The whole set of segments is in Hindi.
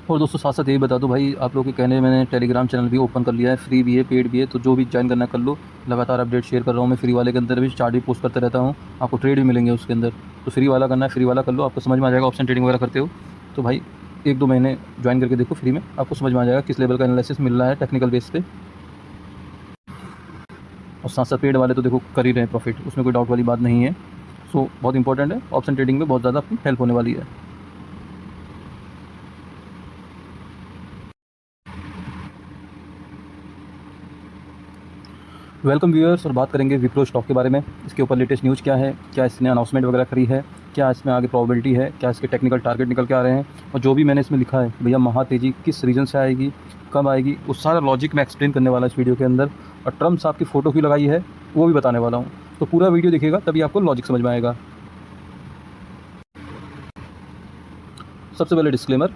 और दोस्तों साथ साथ यही बता दूं भाई, आप लोगों के कहने मैंने टेलीग्राम चैनल भी ओपन कर लिया है, फ्री भी है पेड भी है, तो जो भी ज्वाइन करना कर लो। लगातार अपडेट शेयर कर रहा हूँ मैं फ्री वाले के अंदर भी, चार्ट भी पोस्ट करते रहता हूँ, आपको ट्रेड भी मिलेंगे उसके अंदर। तो फ्री वाला करना है, फ्री वाला कर लो, आपको समझ में आ जाएगा। ऑप्शन ट्रेडिंग वगैरह करते हो तो भाई 1-2 महीने ज्वाइन करके देखो फ्री में, आपको समझ में आ जाएगा किस लेवल का एनालिसिस मिल रहा है टेक्निकल बेस पे। और साथ साथ पेड वाले तो देखो कर ही रहे हैं प्रॉफिट, उसमें कोई डाउट वाली बात नहीं है। सो बहुत इंपॉर्टेंट है, ऑप्शन ट्रेडिंग में बहुत ज़्यादा आपकी हेल्प होने वाली है। वेलकम व्यूअर्स, और बात करेंगे विप्रो स्टॉक के बारे में। इसके ऊपर लेटेस्ट न्यूज़ क्या है, क्या इसने अनाउंसमेंट वगैरह करी है, क्या इसमें आगे प्रोबेबिलिटी है, क्या इसके टेक्निकल टारगेट निकल के आ रहे हैं, और जो भी मैंने इसमें लिखा है भैया महा तेजी किस रीज़न से आएगी, कब आएगी, उस सारा लॉजिक मैं एक्सप्लेन करने वाला इस वीडियो के अंदर। और ट्रम्प साहब की फ़ोटो क्यों लगाई है वो भी बताने वाला हूँ। तो पूरा वीडियो देखिएगा तभी आपको लॉजिक समझ में आएगा। सबसे पहले डिस्क्लेमर,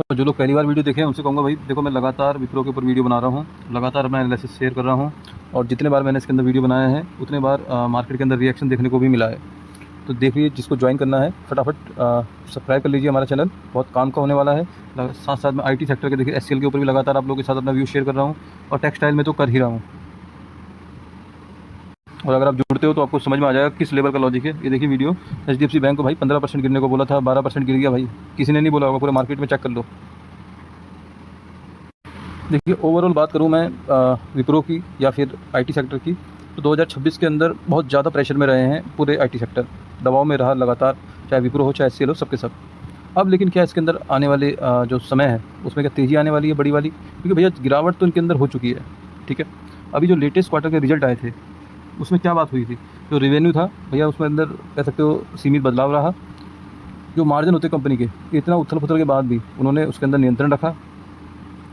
और जो लोग पहली बार वीडियो देखे हैं उनसे कहूँगा भाई देखो, मैं लगातार विप्रो के ऊपर वीडियो बना रहा हूँ, लगातार अपना एनालिसिस शेयर कर रहा हूँ, और जितने बार मैंने इसके अंदर वीडियो बनाया है उतने बार मार्केट के अंदर रिएक्शन देखने को भी मिला है। तो देखिए, जिसको ज्वाइन करना है फटाफट सब्सक्राइब कर लीजिए, हमारा चैनल बहुत काम का होने वाला है। साथ साथ में IT सेक्टर के देखिए SCL के ऊपर भी लगातार आप लोगों के साथ अपना व्यू शेयर कर रहा हूँ, और टेक्सटाइल में तो कर ही रहा हूँ। और अगर आप जुड़ते हो तो आपको समझ में आ जाएगा किस लेवल का लॉजिक है। ये देखिए वीडियो, HDFC बैंक को भाई 15% गिरने को बोला था, 12% गिर गया भाई, किसी ने नहीं बोला होगा, पूरे मार्केट में चेक कर लो। देखिए ओवरऑल बात करूँ मैं विप्रो की या फिर IT सेक्टर की, तो 2026 के अंदर बहुत ज़्यादा प्रेशर में रहे हैं पूरे IT सेक्टर, दबाव में रहा लगातार, चाहे विप्रो हो चाहे SCL हो, सबके सब। अब लेकिन क्या इसके अंदर आने वाले जो समय है उसमें क्या तेज़ी आने वाली है बड़ी वाली, क्योंकि भैया गिरावट तो इनके अंदर हो चुकी है। ठीक है, अभी जो लेटेस्ट क्वार्टर के रिजल्ट आए थे उसमें क्या बात हुई थी, जो रेवेन्यू था भैया उसमें अंदर कह सकते हो सीमित बदलाव रहा। जो मार्जिन होते कंपनी के, इतना उथल पुथल के बाद भी उन्होंने उसके अंदर नियंत्रण रखा,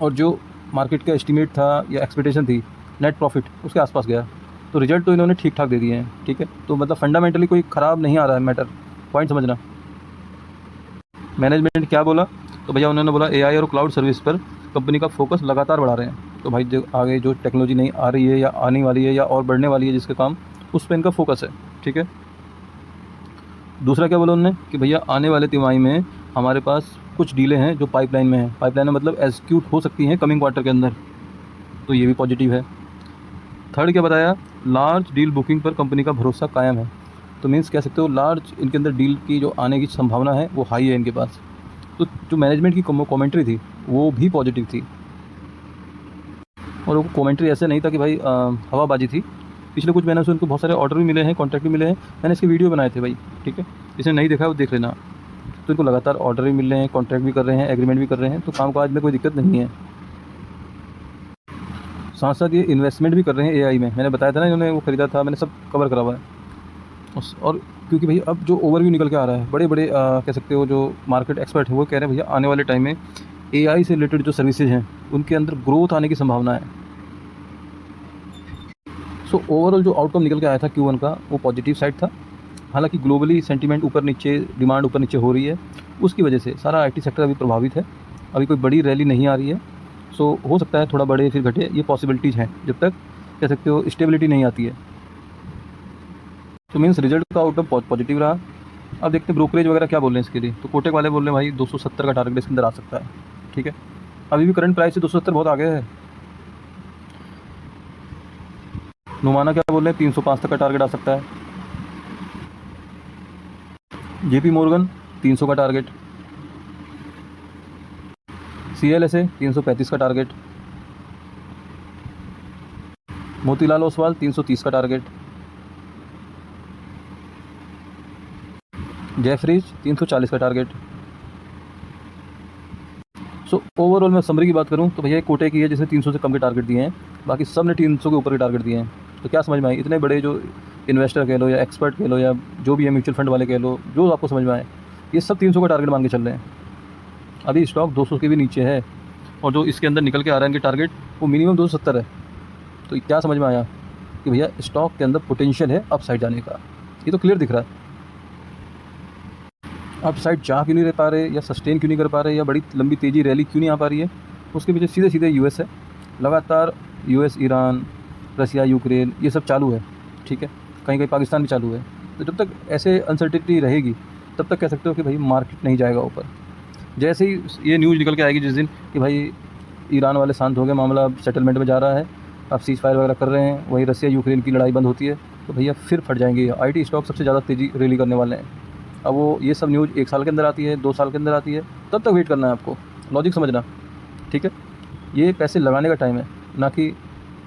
और जो मार्केट का एस्टीमेट था या एक्सपेक्टेशन थी नेट प्रॉफिट उसके आसपास गया। तो रिजल्ट तो इन्होंने ठीक ठाक दे दिए हैं। ठीक है, तो मतलब फंडामेंटली कोई ख़राब नहीं आ रहा है मैटर, पॉइंट समझना। मैनेजमेंट क्या बोला, तो भैया उन्होंने बोला AI और क्लाउड सर्विस पर कंपनी का फोकस लगातार बढ़ा रहे हैं। तो भाई जो आगे जो टेक्नोलॉजी नहीं आ रही है या आने वाली है या और बढ़ने वाली है जिसके काम, उस पर इनका फोकस है। ठीक है, दूसरा क्या बोला उन्होंने कि भैया आने वाले तिमाही में हमारे पास कुछ डीलें हैं जो पाइपलाइन में हैं, पाइपलाइन में मतलब एग्जीक्यूट हो सकती हैं कमिंग क्वार्टर के अंदर, तो ये भी पॉजिटिव है। थर्ड क्या बताया, लार्ज डील बुकिंग पर कंपनी का भरोसा कायम है। तो मीन्स कह सकते हो लार्ज इनके अंदर डील की जो आने की संभावना है वो हाई है इनके पास। तो जो मैनेजमेंट की कमेंट्री थी वो भी पॉजिटिव थी, और वो कमेंट्री ऐसे नहीं था कि भाई हवाबाजी थी। पिछले कुछ महीनों से उनको बहुत सारे ऑर्डर भी मिले हैं, कॉन्ट्रैक्ट भी मिले हैं, मैंने इसके वीडियो बनाए थे भाई। ठीक है, जिसने नहीं देखा वो देख लेना। तो इनको लगातार ऑर्डर भी मिल रहे हैं, कॉन्ट्रैक्ट भी कर रहे हैं, एग्रीमेंट भी कर रहे हैं, तो काम काज में कोई दिक्कत नहीं है। साथ साथ ये इन्वेस्टमेंट भी कर रहे हैं AI में, मैंने बताया था ना इन्होंने वो खरीदा था, मैंने सब कवर करा हुआ है। और क्योंकि भाई अब जो ओवरव्यू निकल के आ रहा है, बड़े बड़े कह सकते हो जो मार्केट एक्सपर्ट हैं वो कह रहे हैं भैया आने वाले टाइम में AI से रिलेटेड जो सर्विसेज हैं उनके अंदर ग्रोथ आने की संभावना है। सो ओवरऑल जो आउटकम निकल के आया था Q1 का वो पॉजिटिव साइड था। हालांकि ग्लोबली सेंटीमेंट ऊपर नीचे, डिमांड ऊपर नीचे हो रही है, उसकी वजह से सारा IT सेक्टर अभी प्रभावित है। अभी कोई बड़ी रैली नहीं आ रही है। सो हो सकता है थोड़ा बढ़े फिर घटे, ये पॉसिबिलिटीज़ हैं जब तक कह सकते हो स्टेबिलिटी नहीं आती है। तो मीन्स रिजल्ट का आउटकम पॉजिटिव रहा। अब देखते हैं ब्रोकरेज वगैरह क्या बोल रहे हैं इसके लिए। तो कोटक वाले बोल रहे हैं भाई 270 का टारगेट इसके अंदर आ सकता है। ठीक है, अभी भी करंट प्राइस से 270 बहुत आगे है। नुमाना क्या बोल रहे हैं 305 तक का टारगेट आ सकता है। JP मोर्गन 300 का टारगेट, CLSA 335 का टारगेट, मोतीलाल ओसवाल 330 का टारगेट, जेफरीज 340 का टारगेट। सो ओवरऑल मैं समरी की बात करूं तो भैया कोटे की है जिसने 300 से कम के टारगेट दिए हैं, बाकी सब ने 300 के ऊपर के टारगेट दिए हैं। तो क्या समझ में आई, इतने बड़े जो इन्वेस्टर कह लो या एक्सपर्ट कह लो या जो भी है म्यूचुअल फंड वाले कह लो, जो आपको समझ में आए, ये सब 300 का टारगेट मान के चल रहे हैं। अभी स्टॉक 200 के भी नीचे है, और जो इसके अंदर निकल के आ रहा है इनके टारगेट वो मिनिमम 270 है। तो क्या समझ में आया कि भैया स्टॉक के अंदर पोटेंशियल है अप साइड जाने का, ये तो क्लियर दिख रहा है। अप साइड जा क्यों नहीं रह पा रहे, या सस्टेन क्यों नहीं कर पा रहे, या बड़ी लंबी तेज़ी रैली क्यों नहीं आ पा रही है, उसके पीछे सीधे सीधे US है। लगातार US, ईरान, रसिया, यूक्रेन ये सब चालू है। ठीक है, कहीं कहीं पाकिस्तान भी चालू है। तो जब तक ऐसे अनसर्टिनिटी रहेगी तब तक कह सकते हो कि भाई मार्केट नहीं जाएगा ऊपर। जैसे ही ये न्यूज़ निकल के आएगी जिस दिन कि भाई ईरान वाले शांत हो गए, मामला अब सेटलमेंट में जा रहा है, अब सीज़ फायर वगैरह कर रहे हैं, वहीं रसिया यूक्रेन की लड़ाई बंद होती है, तो भैया फिर फट जाएंगे। आईटी स्टॉक सबसे ज़्यादा तेज़ी रैली करने वाले हैं। अब वो ये सब न्यूज़ 1 साल के अंदर आती है, 2 साल के अंदर आती है, तब तक वेट करना है आपको। लॉजिक समझना, ठीक है। ये पैसे लगाने का टाइम है, ना कि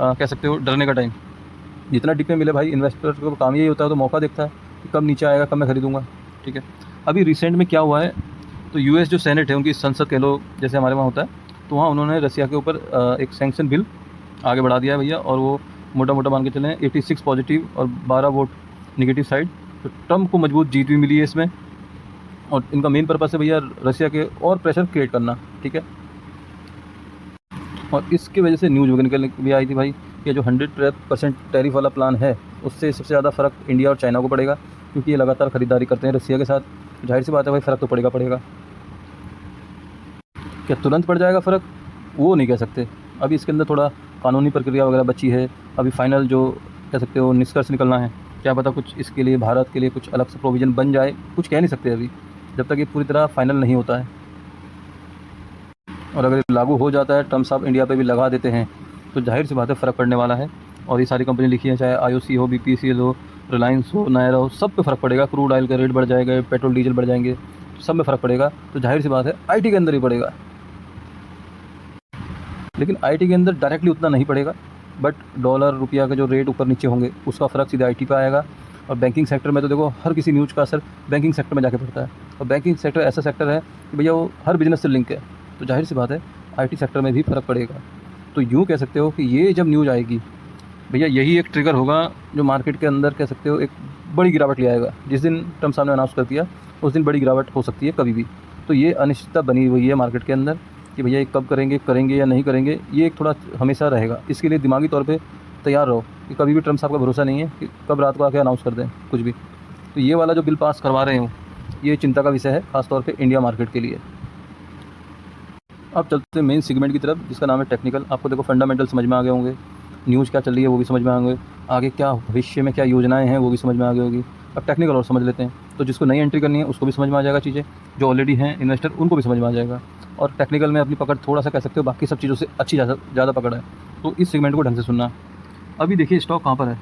कह सकते हो डरने का टाइम। जितना डिप में मिले भाई, इन्वेस्टर को काम यही होता है, तो मौका देखता है कि कब नीचे आएगा, कब मैं खरीदूँगा, ठीक है। अभी रिसेंट में क्या हुआ है, तो यूएस जो सेनेट है, उनकी संसद कह लो, जैसे हमारे वहाँ होता है, तो वहाँ उन्होंने रसिया के ऊपर एक सैंक्शन बिल आगे बढ़ा दिया है भैया। और वो मोटा मोटा मान के चलें 86 पॉजिटिव और 12 वोट नेगेटिव साइड। तो ट्रम्प को मजबूत जीत भी मिली है इसमें, और इनका मेन पर्पस है भैया रसिया के और प्रेशर क्रिएट करना, ठीक है। और इसकी वजह से न्यूज़ वगैरह निकलने भी आई थी भाई, ये जो 100% टैरिफ वाला प्लान है, उससे सबसे ज़्यादा फ़र्क इंडिया और चाइना को पड़ेगा, क्योंकि ये लगातार ख़रीदारी करते हैं रसिया के साथ। जाहिर सी बात है भाई, फ़र्क तो पड़ेगा। क्या तुरंत पड़ जाएगा फ़र्क, वो नहीं कह सकते। अभी इसके अंदर थोड़ा कानूनी प्रक्रिया वगैरह बची है। अभी फाइनल जो कह सकते हो निष्कर्ष निकलना है, क्या पता कुछ इसके लिए भारत के लिए कुछ अलग से प्रोविज़न बन जाए, कुछ कह नहीं सकते अभी, जब तक ये पूरी तरह फाइनल नहीं होता है। और अगर लागू हो जाता है, टर्म्स ऑफ इंडिया पे भी लगा देते हैं, तो जाहिर सी बात है फ़र्क पड़ने वाला है। और ये सारी कंपनी लिखी है, चाहे IOC हो, BPCL हो, रिलायंस हो, नायरा हो, सब पे फ़र्क पड़ेगा। क्रूड ऑयल का रेट बढ़ जाएगा, पेट्रोल डीजल बढ़ जाएंगे, सब में फ़र्क पड़ेगा। तो जाहिर सी बात है IT के अंदर ही पड़ेगा, लेकिन IT के अंदर डायरेक्टली उतना नहीं पड़ेगा, बट डॉलर रुपया के जो रेट ऊपर नीचे होंगे उसका फ़र्क सीधा IT पे आएगा। और बैंकिंग सेक्टर में तो देखो, हर किसी न्यूज़ का असर बैंकिंग सेक्टर में जाके पड़ता है, और बैंकिंग सेक्टर ऐसा सेक्टर है कि भैया वो हर बिजनेस से लिंक है, तो जाहिर सी बात है IT सेक्टर में भी फ़र्क पड़ेगा। तो यूँ कह सकते हो कि ये जब न्यूज़ आएगी भैया, यही एक ट्रिगर होगा जो मार्केट के अंदर कह सकते हो एक बड़ी गिरावट ले आएगा। जिस दिन ट्रम्प साहब ने अनाउंस कर दिया, उस दिन बड़ी गिरावट हो सकती है कभी भी। तो ये अनिश्चितता बनी हुई है मार्केट के अंदर कि भैया ये कब करेंगे या नहीं करेंगे, ये एक थोड़ा हमेशा रहेगा। इसके लिए दिमागी तौर पे तैयार रहो कि कभी भी ट्रम्प साहब का भरोसा नहीं है कि कब रात को आके अनाउंस कर दें कुछ भी। तो ये वाला जो बिल पास करवा रहे हो, ये चिंता का विषय है, खासतौर पे इंडिया मार्केट के लिए। अब चलते हैं मेन सेगमेंट की तरफ, जिसका नाम है टेक्निकल। आपको देखो फंडामेंटल समझ में आ गए होंगे, न्यूज़ क्या चल रही है वो भी समझ में आ गए, आगे क्या भविष्य में क्या योजनाएं हैं वो भी समझ में आ गई होगी। अब टेक्निकल और समझ लेते हैं, तो जिसको नई एंट्री करनी है उसको भी समझ में आ जाएगा चीज़ें, जो ऑलरेडी हैं इन्वेस्टर उनको भी समझ में आ जाएगा। और टेक्निकल में अपनी पकड़ थोड़ा सा कह सकते हो बाकी सब चीज़ों से अच्छी ज़्यादा पकड़ है, तो इस सेगमेंट को ढंग से सुनना। अभी देखिए स्टॉक कहाँ पर है।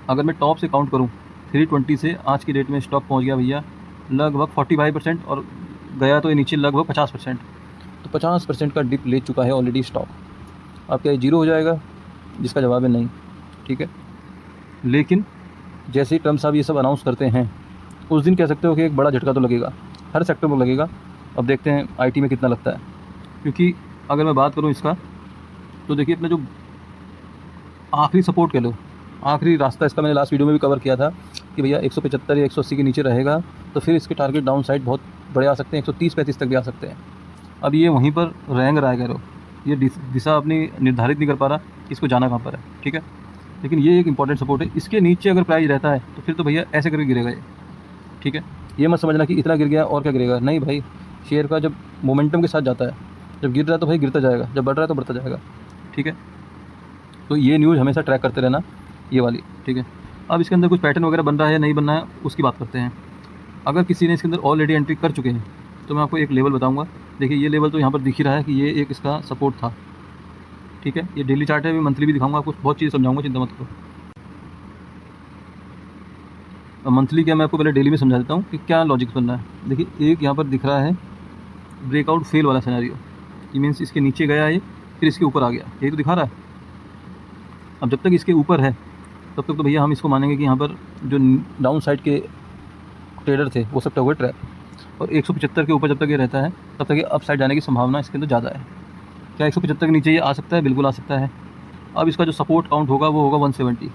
अगर मैं टॉप से काउंट करूँ 320 से आज की डेट में स्टॉक पहुँच गया भैया लगभग 45%, और गया तो ये नीचे लगभग 50%। तो 50% का डिप ले चुका है ऑलरेडी स्टॉक। अब क्या ये जीरो हो जाएगा, जिसका जवाब है नहीं, ठीक है। लेकिन जैसे ही ट्रम्प साहब ये सब अनाउंस करते हैं, उस दिन कह सकते हो कि एक बड़ा झटका तो लगेगा, हर सेक्टर में लगेगा। अब देखते हैं IT में कितना लगता है, क्योंकि अगर मैं बात करूँ इसका, तो देखिए अपना जो आखिरी सपोर्ट कह लो, आखिरी रास्ता, इसका मैंने लास्ट वीडियो में भी कवर किया था कि भैया 175 या 180 के नीचे रहेगा, तो फिर इसके टारगेट डाउन साइड बहुत बड़े आ सकते हैं, 130-35 तक भी आ सकते हैं। अब ये वहीं पर रेंग रहा है, कह लो, ये दिशा अपनी निर्धारित नहीं कर पा रहा कि इसको जाना कहाँ पर है, ठीक है। लेकिन ये एक इंपॉर्टेंट सपोर्ट है, इसके नीचे अगर प्राइस रहता है तो फिर तो भैया ऐसे करके गिरेगा ये, ठीक है। ये मत समझना कि इतना गिर गया और क्या गिरेगा, नहीं भाई। शेयर का जब मोमेंटम के साथ जाता है, जब गिर रहा है तो भाई गिरता जाएगा, जब बढ़ रहा है तो बढ़ता जाएगा, ठीक है। तो ये न्यूज़ हमेशा ट्रैक करते रहना, ये वाली, ठीक है। अब इसके अंदर कुछ पैटर्न वगैरह बन रहा है नहीं बन रहा है, उसकी बात करते हैं। अगर किसी ने इसके अंदर ऑलरेडी एंट्री कर चुके हैं, तो मैं आपको एक लेवल बताऊंगा। देखिए ये लेवल तो यहाँ पर दिख ही रहा है कि ये एक इसका सपोर्ट था, ठीक है। ये डेली चार्ट है, मैं मंथली भी दिखाऊंगा आपको, बहुत चीज़ समझाऊंगा, चिंता मत करो। अब मंथली क्या, मैं आपको पहले डेली में समझा देता हूँ कि क्या लॉजिक बन रहा है। देखिए एक यहाँ पर दिख रहा है ब्रेकआउट फेल वाला सिनेरियो, ये मीन्स इसके नीचे गया ये, फिर इसके ऊपर आ गया, यही तो दिखा रहा है। अब जब तक इसके ऊपर है तब तक तो भैया हम इसको मानेंगे कि यहाँ पर जो डाउन साइड के ट्रेडर थे वो सब हुए ट्रैप, और 175 के ऊपर जब तक ये रहता है तब तक ये अप साइड जाने की संभावना इसके अंदर ज़्यादा है। क्या 175 के नीचे ये आ सकता है? बिल्कुल आ सकता है। अब इसका जो सपोर्ट काउंट होगा वो होगा 170।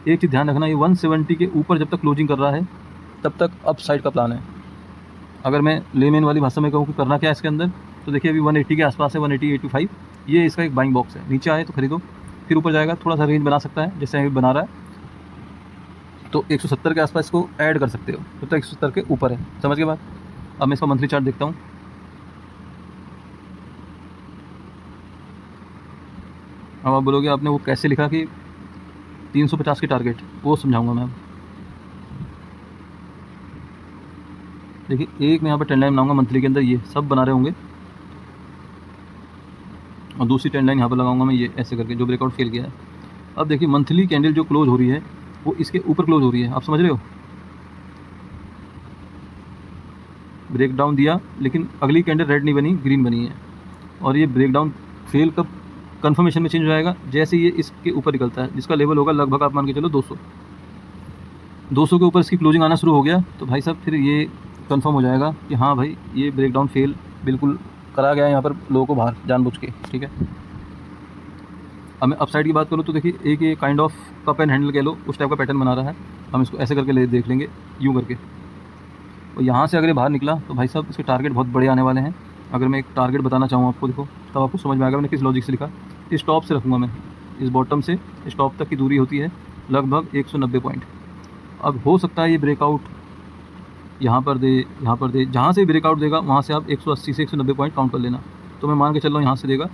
एक चीज़ ध्यान रखना, ये 170 के ऊपर जब तक क्लोजिंग कर रहा है तब तक अप साइड का प्लान है। अगर मैं लेमेन वाली भाषा में कहूँ कि करना क्या है इसके अंदर, तो देखिए अभी 180 के आसपास है, 180-85, ये इसका एक बाइंग बॉक्स है। नीचे आए तो खरीदो, फिर ऊपर जाएगा थोड़ा सा रेंज बना सकता है, जैसे अभी बना रहा है, तो 170 के आसपास इसको ऐड कर सकते हो, तब तक 170 के ऊपर है। समझ के बाद अब मैं इसका मंथली चार्ट देखता हूँ। अब आप बोलोगे आपने वो कैसे लिखा कि 350 की टारगेट, वो समझाऊंगा मैं अब। देखिए एक मैं यहाँ पर ट्रेंड लाइन बनाऊंगा मंथली के अंदर, ये सब बना रहे होंगे, और दूसरी ट्रेंड लाइन यहाँ पर लगाऊंगा मैं ये ऐसे करके, जो ब्रेकआउट फेल किया है। अब देखिए मंथली कैंडल जो क्लोज हो रही है वो इसके ऊपर क्लोज हो रही है, आप समझ रहे हो। ब्रेकडाउन दिया लेकिन अगली कैंडल रेड नहीं बनी, ग्रीन बनी है, और ये ब्रेकडाउन फेल कब कंफर्मेशन में चेंज हो जाएगा, जैसे ये इसके ऊपर निकलता है, जिसका लेवल होगा लगभग आप मान के चलो 200 के ऊपर इसकी क्लोजिंग आना शुरू हो गया, तो भाई साहब फिर ये कंफर्म हो जाएगा कि हाँ भाई ये ब्रेकडाउन फेल बिल्कुल करा गया है यहाँ पर लोगों को बाहर जानबूझ के, ठीक है। अब मैं अपसाइड की बात करूँ तो देखिए एक ये kind of cup and handle कह लो, उस टाइप का पैटर्न बना रहा है। हम इसको ऐसे करके देख लेंगे, यूँ करके, और यहाँ से अगर ये बाहर निकला तो भाई साहब इसके टारगेट बहुत बड़े आने वाले हैं। अगर मैं एक टारगेट बताना चाहूँ आपको, देखो तब आपको समझ में आएगा मैंने किस लॉजिक से लिखा। इस टॉप से रखूँगा मैं, इस बॉटम से इस टॉप तक की दूरी होती है लगभग 190 पॉइंट। अब हो सकता है ये ब्रेकआउट यहाँ पर दे, जहाँ से ब्रेकआउट देगा वहाँ से आप 180 से 190 पॉइंट काउंट कर लेना। तो मैं मान के चल रहा हूँ यहाँ से देगा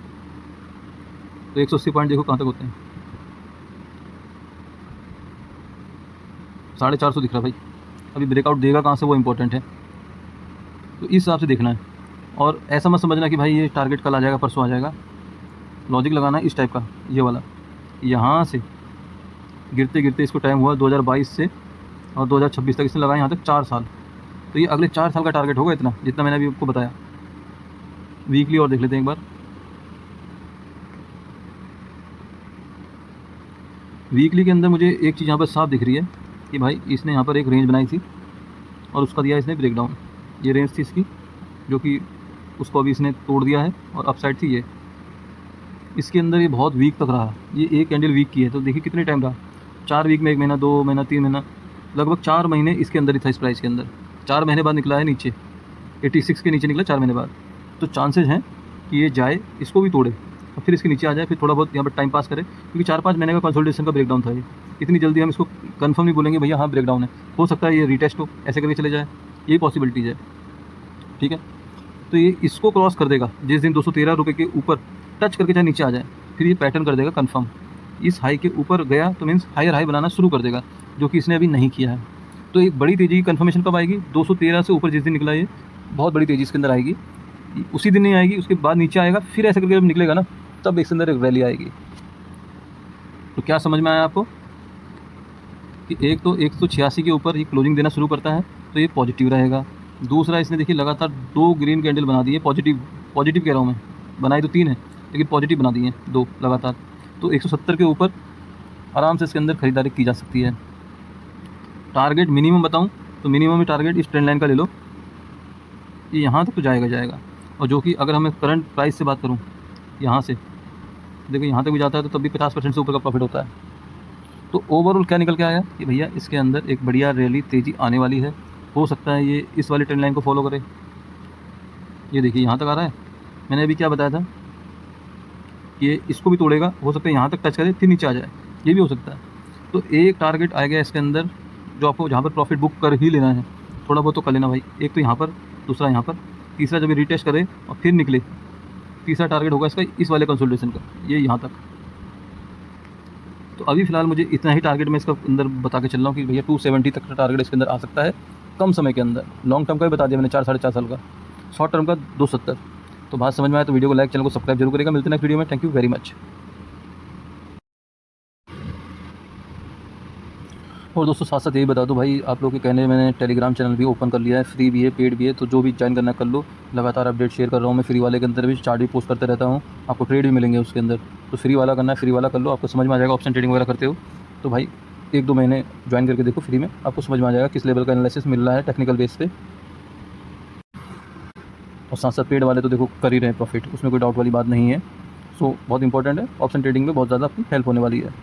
तो 180 पॉइंट देखो कहाँ तक होते हैं, 450 दिख रहा भाई। अभी ब्रेकआउट देगा कहाँ से वो इंपॉर्टेंट है, तो इस हिसाब से देखना है। और ऐसा मत समझना कि भाई ये टारगेट कल आ जाएगा परसों आ जाएगा, लॉजिक लगाना है इस टाइप का, ये वाला। यहाँ से गिरते गिरते इसको टाइम हुआ 2022 से और 2026 तक, इसने लगाया यहाँ तक 4 साल, तो ये अगले 4 साल का टारगेट होगा इतना, जितना मैंने अभी आपको बताया। वीकली और देख लेते हैं एक बार। वीकली के अंदर मुझे एक चीज़ यहाँ पर साफ दिख रही है कि भाई इसने यहाँ पर एक रेंज बनाई थी और उसका दिया इसने ब्रेकडाउन। ये रेंज थी इसकी, जो कि उसको अभी इसने तोड़ दिया है, और अपसाइड थी ये। इसके अंदर ये बहुत वीक तक रहा, ये एक कैंडल वीक की है, तो देखिए कितने टाइम रहा, 4 वीक में, 1 महीना, 2 महीना, 3 महीना, लगभग 4 महीने इसके अंदर ही था इस प्राइस के अंदर। 4 महीने बाद निकला है नीचे, 86 के नीचे निकला 4 महीने बाद। तो चांसेस हैं कि ये जाए, इसको भी तोड़े और फिर इसके नीचे आ जाए, फिर थोड़ा बहुत यहाँ पर टाइम पास करे, क्योंकि 4-5 महीने का कंसोलिडेशन का ब्रेकडाउन था ये। इतनी जल्दी हम इसको कंफर्म नहीं बोलेंगे भैया हाँ ब्रेकडाउन है, हो सकता है ये रीटेस्ट हो, ऐसे करके चले जाए, ये पॉसिबिलिटीज़ है, ठीक है। तो ये इसको क्रॉस कर देगा जिस दिन 213 रुपये के ऊपर टच करके चाहे नीचे आ जाए, फिर ये पैटर्न कर देगा कंफर्म। इस हाई के ऊपर गया तो मीन्स हायर हाई बनाना शुरू कर देगा, जो कि इसने अभी नहीं किया है। तो एक बड़ी तेज़ी की कंफर्मेशन कब आएगी, 213 से ऊपर जिस दिन निकला ये, बहुत बड़ी तेज़ी इसके अंदर आएगी। उसी दिन नहीं आएगी, उसके बाद नीचे आएगा, फिर ऐसे करके जब निकलेगा ना तब इसके अंदर एक रैली आएगी। तो क्या समझ में आया आपको कि एक तो 186 के ऊपर ये क्लोजिंग देना शुरू करता है तो ये पॉजिटिव रहेगा। दूसरा इसने देखिए लगातार 2 ग्रीन कैंडल बना दी है, पॉजिटिव कह रहा हूँ मैं, बनाई तो 3 है लेकिन पॉजिटिव बना दी है 2 लगातार। तो 170 के ऊपर आराम से इसके अंदर खरीदारी की जा सकती है। टारगेट मिनिमम बताऊं तो मिनिमम में टारगेट इस ट्रेंड लाइन का ले लो, ये यहाँ तक तो जाएगा। और जो कि अगर हमें करंट प्राइस से बात करूँ, यहाँ से देखो यहाँ तक भी जाता है तो तब भी 50% से ऊपर का प्रॉफिट होता है। तो ओवरऑल क्या निकल के आया कि भैया इसके अंदर एक बढ़िया रैली तेज़ी आने वाली है। हो सकता है ये इस वाली ट्रेंड लाइन को फॉलो करे। ये देखिए यहाँ तक आ रहा है, मैंने अभी क्या बताया था कि ये इसको भी तोड़ेगा, हो सकता है यहाँ तक टच करे फिर नीचे आ जाए, ये भी हो सकता है। तो एक टारगेट आएगा इसके अंदर जो आपको जहाँ पर प्रॉफिट बुक कर ही लेना है, थोड़ा बहुत तो कर लेना भाई। एक तो यहाँ पर, दूसरा यहाँ पर, तीसरा जब ये रीटेस्ट करे और फिर निकले, तीसरा टारगेट होगा इसका इस वाले कंसोलिडेशन का, ये यहाँ तक। तो अभी फ़िलहाल मुझे इतना ही टारगेट मैं इसका अंदर बता के चल रहा हूँ कि भैया 270 तक का टारगेट इसके अंदर आ सकता है कम समय के अंदर। लॉन्ग टर्म का भी बता दिया मैंने 4-4.5 साल का, शॉर्ट टर्म का 270। तो बात समझ में आया तो वीडियो को लाइक, चैनल को सब्सक्राइब जरूर करेगा। मिलते हैं नेक्स्ट वीडियो में, थैंक यू वेरी मच। और दोस्तों साथ साथ यही बता दूं भाई, आप लोगों के कहने मैंने टेलीग्राम चैनल भी ओपन कर लिया है, फ्री भी है पेड भी है, तो जो भी ज्वाइन करना कर लो। लगातार अपडेट शेयर कर रहा हूँ मैं, फ्री वाले के अंदर भी चार्ट भी पोस्ट करते रहता हूँ, आपको ट्रेड भी मिलेंगे उसके अंदर। तो फ्री वाला करना है, फ्री वाला कर लो, आपको समझ में आ जाएगा। ऑप्शन ट्रेडिंग वगैरह करते हो तो भाई 1-2 महीने ज्वाइन करके देखो फ्री में, आपको समझ में आ जाएगा किस लेवल का एनालिसिस मिल रहा है टेक्निकल बेस पे। और साथ साथ पेड वाले तो देखो कर ही रहे हैं प्रॉफिट, उसमें कोई डाउट वाली बात नहीं है। सो बहुत इंपॉर्टेंट है, ऑप्शन ट्रेडिंग में बहुत ज़्यादा आपकी हेल्प होने वाली है।